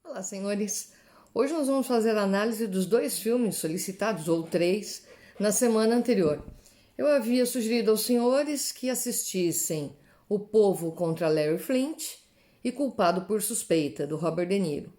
Olá, senhores. Hoje nós vamos fazer a análise dos dois filmes solicitados, ou três, na semana anterior. Eu havia sugerido aos senhores que assistissem O Povo contra Larry Flint e Culpado por Suspeita, do Robert De Niro.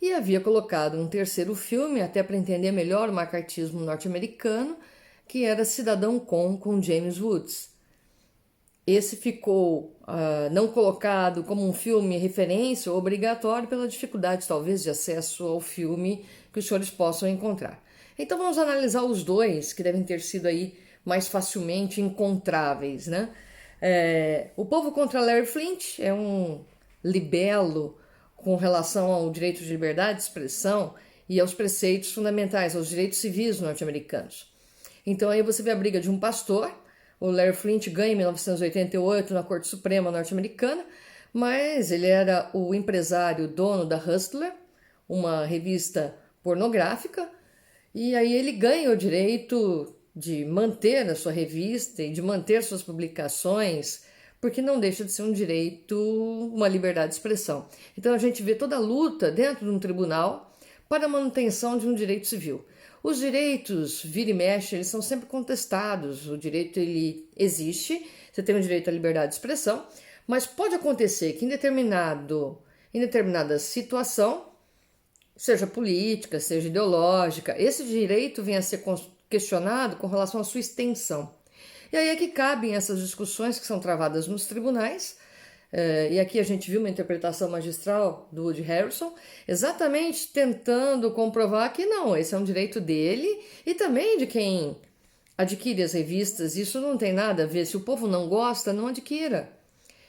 E havia colocado um terceiro filme, até para entender melhor o macartismo norte-americano, que era Cidadão com James Woods. Esse ficou não colocado como um filme referência ou obrigatório pela dificuldade, talvez, de acesso ao filme que os senhores possam encontrar. Então vamos analisar os dois, que devem ter sido aí mais facilmente encontráveis, né? O Povo contra Larry Flint é um libelo com relação ao direito de liberdade de expressão e aos preceitos fundamentais, aos direitos civis norte-americanos. Então aí você vê a briga de um pastor. O Larry Flint ganha em 1988 na Corte Suprema norte-americana, mas ele era o empresário dono da Hustler, uma revista pornográfica, e aí ele ganha o direito de manter a sua revista e de manter suas publicações, porque não deixa de ser um direito, uma liberdade de expressão. Então a gente vê toda a luta dentro de um tribunal para a manutenção de um direito civil. Os direitos, vira e mexe, eles são sempre contestados. O direito, ele existe, você tem o direito à liberdade de expressão, mas pode acontecer que em determinada situação, seja política, seja ideológica, esse direito venha a ser questionado com relação à sua extensão. E aí é que cabem essas discussões que são travadas nos tribunais. E aqui a gente viu uma interpretação magistral do Woody Harrelson, exatamente tentando comprovar que não, esse é um direito dele e também de quem adquire as revistas. Isso não tem nada a ver, se o povo não gosta, não adquira.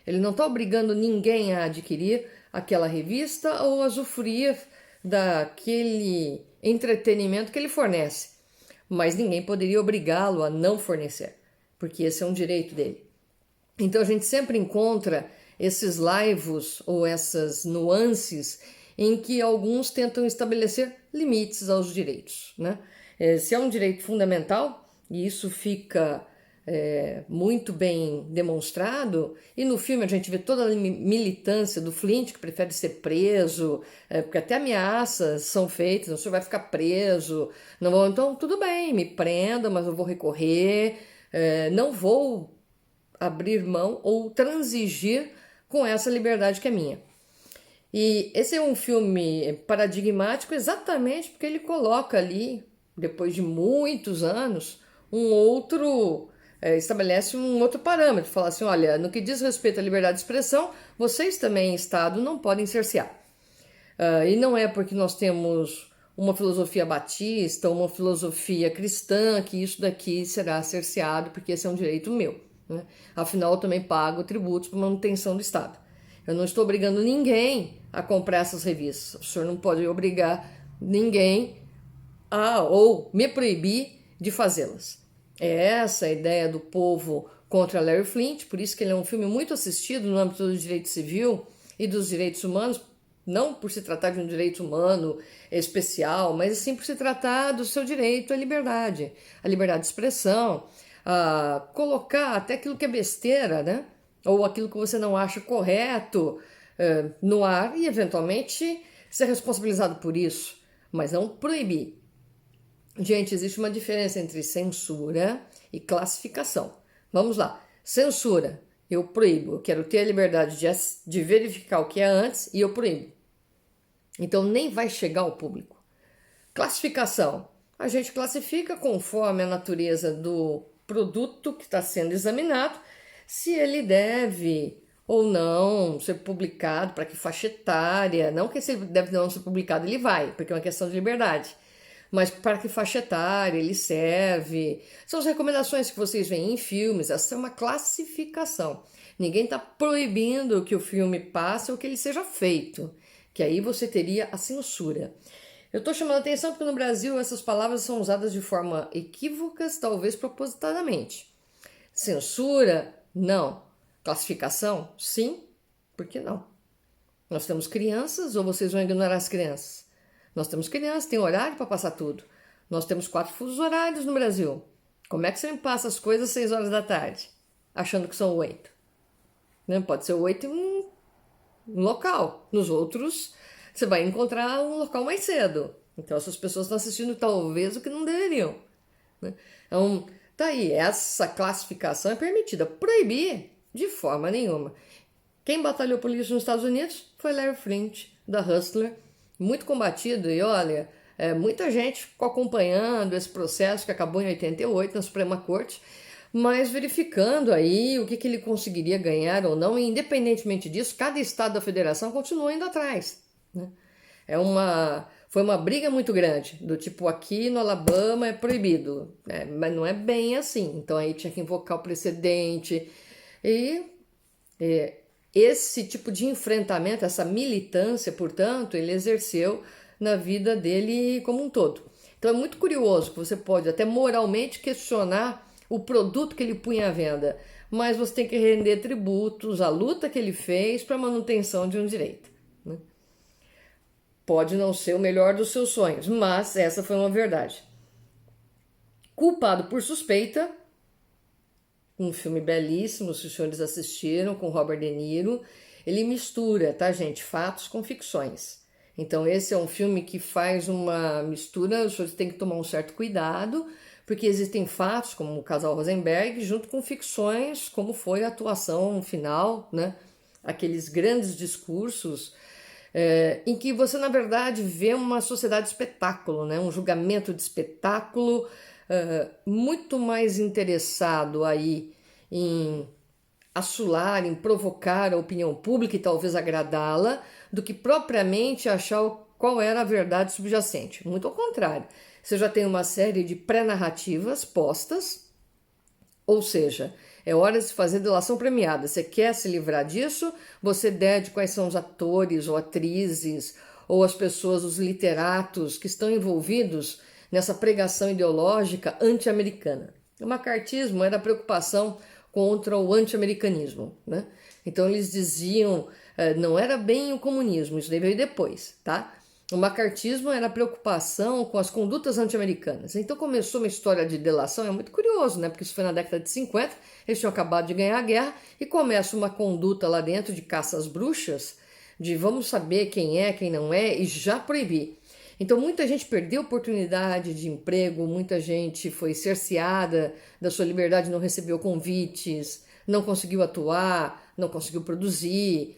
Ele não está obrigando ninguém a adquirir aquela revista ou a usufruir daquele entretenimento que ele fornece, mas ninguém poderia obrigá-lo a não fornecer, porque esse é um direito dele. Então a gente sempre encontra esses laivos ou essas nuances em que alguns tentam estabelecer limites aos direitos, né? Se é um direito fundamental, e isso fica muito bem demonstrado, e no filme a gente vê toda a militância do Flint, que prefere ser preso, porque até ameaças são feitas, o senhor vai ficar preso, não vou, então tudo bem, me prenda, mas eu vou recorrer, não vou abrir mão ou transigir com essa liberdade que é minha. E esse é um filme paradigmático exatamente porque ele coloca ali, depois de muitos anos, estabelece um outro parâmetro, fala assim, olha, no que diz respeito à liberdade de expressão, vocês também, Estado, não podem cercear. E não é porque nós temos uma filosofia batista, uma filosofia cristã, que isso daqui será cerceado, porque esse é um direito meu. Né? Afinal, eu também pago tributos para manutenção do Estado. Eu não estou obrigando ninguém a comprar essas revistas. O senhor não pode obrigar ninguém ou me proibir de fazê-las. É essa a ideia do Povo contra Larry Flint, por isso que ele é um filme muito assistido no âmbito do direito civil e dos direitos humanos, não por se tratar de um direito humano especial, mas sim por se tratar do seu direito à liberdade de expressão, a colocar até aquilo que é besteira, né? Ou aquilo que você não acha correto no ar e, eventualmente, ser responsabilizado por isso, mas não proibir. Gente, existe uma diferença entre censura e classificação. Vamos lá. Censura, eu proíbo. Eu quero ter a liberdade de verificar o que é antes e eu proíbo. Então, nem vai chegar ao público. Classificação. A gente classifica conforme a natureza do produto que está sendo examinado, se ele deve ou não ser publicado, para que faixa etária, não que se ele deve não ser publicado, ele vai, porque é uma questão de liberdade, mas para que faixa etária ele serve. São as recomendações que vocês veem em filmes, essa é uma classificação. Ninguém está proibindo que o filme passe ou que ele seja feito, que aí você teria a censura. Eu estou chamando a atenção porque no Brasil essas palavras são usadas de forma equívocas, talvez propositadamente. Censura, não. Classificação, sim. Por que não? Nós temos crianças ou vocês vão ignorar as crianças? Nós temos crianças, tem horário para passar tudo. Nós temos 4 fusos horários no Brasil. Como é que você me passa as coisas às 6 horas da tarde, achando que são 8? Não pode ser 8 em um local. Nos outros, você vai encontrar um local mais cedo. Então essas pessoas estão assistindo talvez o que não deveriam, né? Então, tá aí, essa classificação é permitida. Proibir, de forma nenhuma. Quem batalhou por isso nos Estados Unidos foi Larry Flynt, da Hustler, muito combatido. E olha, muita gente ficou acompanhando esse processo que acabou em 88 na Suprema Corte, mas verificando aí o que ele conseguiria ganhar ou não, e independentemente disso, cada estado da federação continua indo atrás, né? Foi uma briga muito grande, do tipo, aqui no Alabama é proibido, mas não é bem assim. Então aí tinha que invocar o precedente. E esse tipo de enfrentamento, essa militância, portanto, ele exerceu na vida dele como um todo. Então é muito curioso que você pode até moralmente questionar o produto que ele punha à venda, mas você tem que render tributos à luta que ele fez para a manutenção de um direito, né? Pode não ser o melhor dos seus sonhos, mas essa foi uma verdade. Culpado por Suspeita, um filme belíssimo, se os senhores assistiram, com Robert De Niro. Ele mistura, tá, gente, fatos com ficções. Então esse é um filme que faz uma mistura, os senhores têm que tomar um certo cuidado, porque existem fatos, como o casal Rosenberg, junto com ficções, como foi a atuação final, né? Aqueles grandes discursos em que você, na verdade, vê uma sociedade de espetáculo, né? Um julgamento de espetáculo muito mais interessado aí em assolar, em provocar a opinião pública e talvez agradá-la, do que propriamente achar qual era a verdade subjacente. Muito ao contrário, você já tem uma série de pré-narrativas postas, ou seja, é hora de se fazer delação premiada. Você quer se livrar disso? Você dede quais são os atores ou atrizes ou as pessoas, os literatos que estão envolvidos nessa pregação ideológica anti-americana. O macartismo era a preocupação contra o anti-americanismo, né? Então eles diziam, não era bem o comunismo, isso daí veio depois, tá? O macartismo era a preocupação com as condutas anti-americanas. Então começou uma história de delação, é muito curioso, né? Porque isso foi na década de 50, eles tinham acabado de ganhar a guerra e começa uma conduta lá dentro de caça às bruxas, de vamos saber quem é, quem não é e já proibir. Então muita gente perdeu oportunidade de emprego, muita gente foi cerceada da sua liberdade, não recebeu convites, não conseguiu atuar, não conseguiu produzir.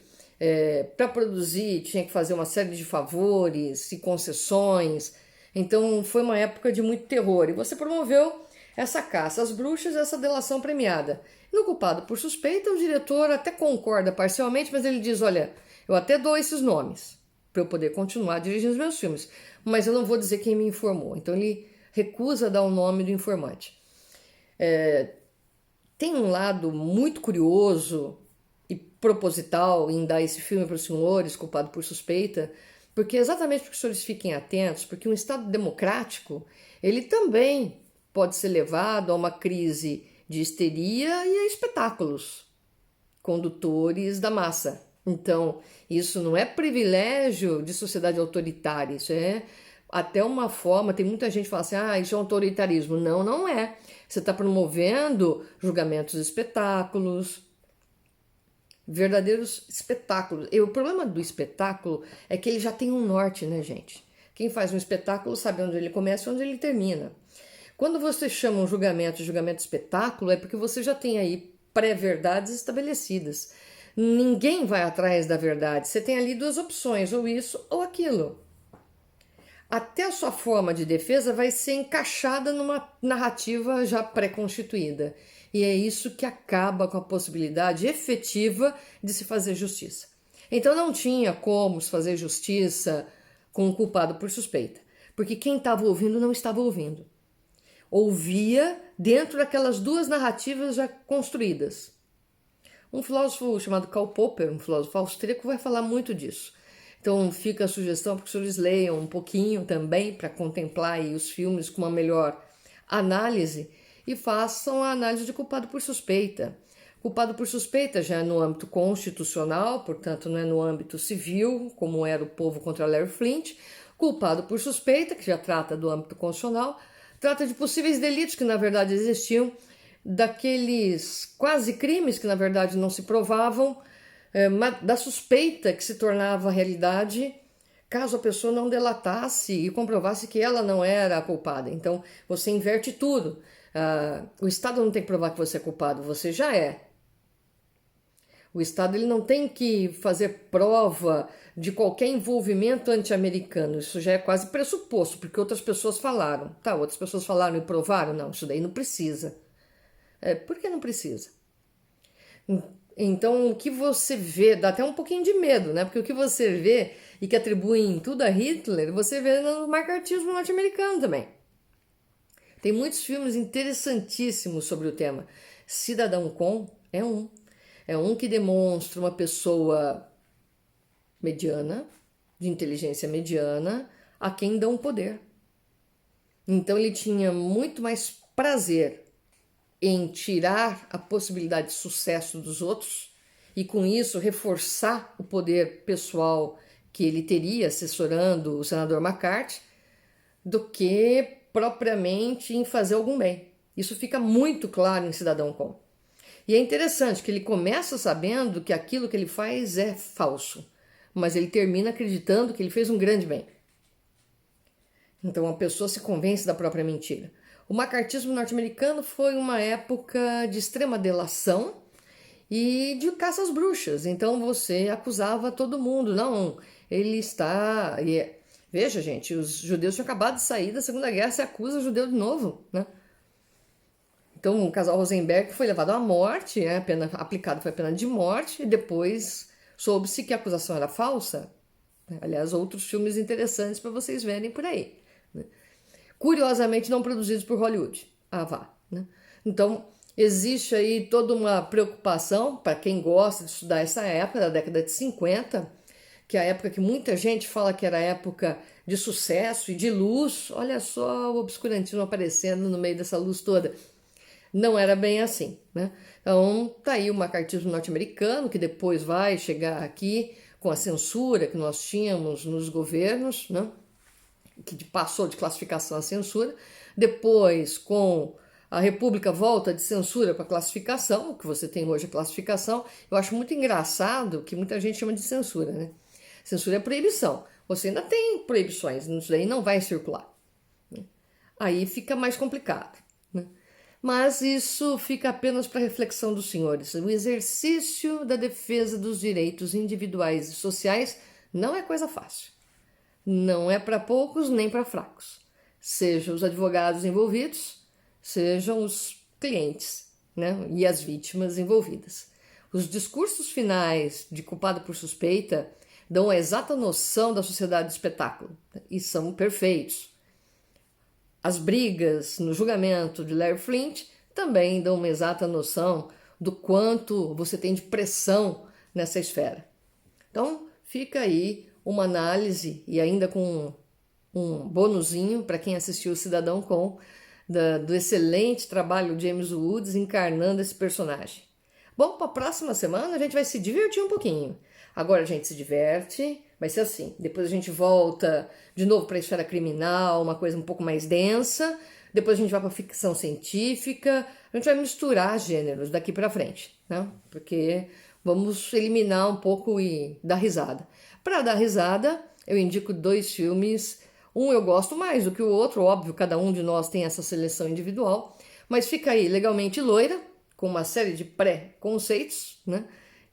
Para produzir tinha que fazer uma série de favores e concessões. Então foi uma época de muito terror. E você promoveu essa caça às bruxas, essa delação premiada. No Culpado por Suspeita, o diretor até concorda parcialmente, mas ele diz, olha, eu até dou esses nomes para eu poder continuar dirigindo os meus filmes, mas eu não vou dizer quem me informou. Então ele recusa dar o nome do informante. Tem um lado muito curioso e proposital em dar esse filme para os senhores, Culpado por Suspeita, porque exatamente para que os senhores fiquem atentos, porque um Estado democrático, ele também pode ser levado a uma crise de histeria e a espetáculos condutores da massa. Então, isso não é privilégio de sociedade autoritária, isso é até uma forma, tem muita gente que fala assim, isso é um autoritarismo. Não, não é. Você está promovendo julgamentos de espetáculos, verdadeiros espetáculos. E o problema do espetáculo é que ele já tem um norte, né, gente? Quem faz um espetáculo sabe onde ele começa e onde ele termina. Quando você chama um julgamento de julgamento de espetáculo, é porque você já tem aí pré-verdades estabelecidas. Ninguém vai atrás da verdade. Você tem ali duas opções, ou isso ou aquilo. Até a sua forma de defesa vai ser encaixada numa narrativa já pré-constituída. E é isso que acaba com a possibilidade efetiva de se fazer justiça. Então não tinha como se fazer justiça com o culpado por suspeita, porque quem estava ouvindo não estava ouvindo. Ouvia dentro daquelas duas narrativas já construídas. Um filósofo chamado Karl Popper, um filósofo austríaco, vai falar muito disso. Então fica a sugestão para que os senhores leiam um pouquinho também para contemplar aí os filmes com uma melhor análise e façam a análise de Culpado por Suspeita. Culpado por Suspeita já é no âmbito constitucional, portanto não é no âmbito civil, como era o Povo contra Larry Flynt. Culpado por Suspeita, que já trata do âmbito constitucional, trata de possíveis delitos que na verdade existiam, daqueles quase crimes que na verdade não se provavam, da suspeita que se tornava realidade caso a pessoa não delatasse e comprovasse que ela não era a culpada. Então, você inverte tudo. O Estado não tem que provar que você é culpado, você já é. O Estado ele não tem que fazer prova de qualquer envolvimento anti-americano. Isso já é quase pressuposto, porque outras pessoas falaram. Tá, outras pessoas falaram e provaram? Não, isso daí não precisa. Por que não precisa? Então, o que você vê, dá até um pouquinho de medo, né? Porque o que você vê e que atribuem tudo a Hitler, você vê no macartismo norte-americano também. Tem muitos filmes interessantíssimos sobre o tema. Cidadão Kane é um. É um que demonstra uma pessoa mediana, de inteligência mediana, a quem dão poder. Então ele tinha muito mais prazer em tirar a possibilidade de sucesso dos outros e com isso reforçar o poder pessoal que ele teria assessorando o senador McCarthy do que propriamente em fazer algum bem. Isso fica muito claro em Cidadão Kane. E é interessante que ele começa sabendo que aquilo que ele faz é falso, mas ele termina acreditando que ele fez um grande bem. Então a pessoa se convence da própria mentira. O macartismo norte-americano foi uma época de extrema delação e de caça às bruxas. Então você acusava todo mundo. Não, ele está... Veja, gente, os judeus tinham acabado de sair da Segunda Guerra, se acusa o judeu de novo, né? Então, o casal Rosenberg foi levado à morte, a pena aplicada foi a pena de morte, e depois soube-se que a acusação era falsa. Aliás, outros filmes interessantes para vocês verem por aí. Curiosamente, não produzidos por Hollywood. Vá. Né? Então, existe aí toda uma preocupação para quem gosta de estudar essa época, da década de 50, que é a época que muita gente fala que era a época de sucesso e de luz. Olha só o obscurantismo aparecendo no meio dessa luz toda. Não era bem assim, né? Então, tá aí o macartismo norte-americano, que depois vai chegar aqui com a censura que nós tínhamos nos governos, né? Que passou de classificação a censura. Depois, com a República, volta de censura para classificação, o que você tem hoje é classificação. Eu acho muito engraçado que muita gente chama de censura, né? Censura é proibição. Você ainda tem proibições, isso daí não vai circular. Aí fica mais complicado, né? Mas isso fica apenas para reflexão dos senhores. O exercício da defesa dos direitos individuais e sociais não é coisa fácil. Não é para poucos nem para fracos. Sejam os advogados envolvidos, sejam os clientes, né? E as vítimas envolvidas. Os discursos finais de culpado por suspeita dão a exata noção da sociedade do espetáculo e são perfeitos. As brigas no julgamento de Larry Flynt também dão uma exata noção do quanto você tem de pressão nessa esfera. Então, fica aí uma análise e ainda com um bonuzinho para quem assistiu o Cidadão Kane, do excelente trabalho de James Woods encarnando esse personagem. Bom, para a próxima semana a gente vai se divertir um pouquinho. Agora a gente se diverte, vai ser assim. Depois a gente volta de novo para a esfera criminal, uma coisa um pouco mais densa. Depois a gente vai para a ficção científica. A gente vai misturar gêneros daqui para frente, né? Porque vamos eliminar um pouco e dar risada. Para dar risada, eu indico 2 filmes. Um eu gosto mais do que o outro, óbvio, cada um de nós tem essa seleção individual. Mas fica aí Legalmente Loira, com uma série de pré-conceitos, né?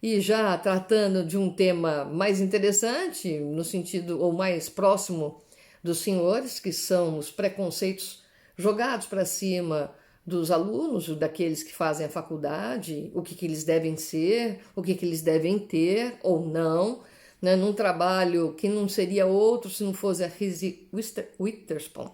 E já tratando de um tema mais interessante, no sentido ou mais próximo dos senhores, que são os preconceitos jogados para cima dos alunos, daqueles que fazem a faculdade, o que eles devem ser, o que eles devem ter ou não, né? Num trabalho que não seria outro se não fosse a Reese Witherspoon,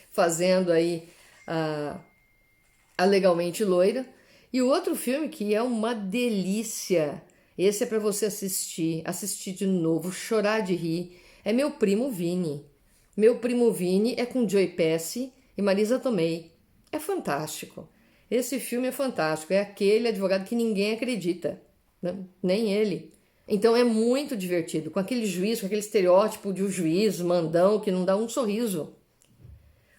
fazendo aí a Legalmente Loira. E o outro filme que é uma delícia, esse é para você assistir de novo, chorar de rir, é Meu Primo Vini. Meu Primo Vini é com Joey Pesci e Marisa Tomei. É fantástico. Esse filme é fantástico. É aquele advogado que ninguém acredita, né? Nem ele. Então é muito divertido, com aquele juiz, com aquele estereótipo de um juiz mandão que não dá um sorriso.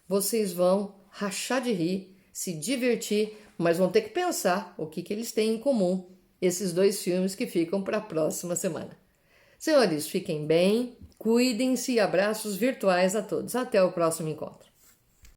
Vocês vão rachar de rir, se divertir, mas vão ter que pensar o que eles têm em comum, esses 2 filmes que ficam para a próxima semana. Senhores, fiquem bem, Cuidem-se e abraços virtuais a todos. Até o próximo encontro.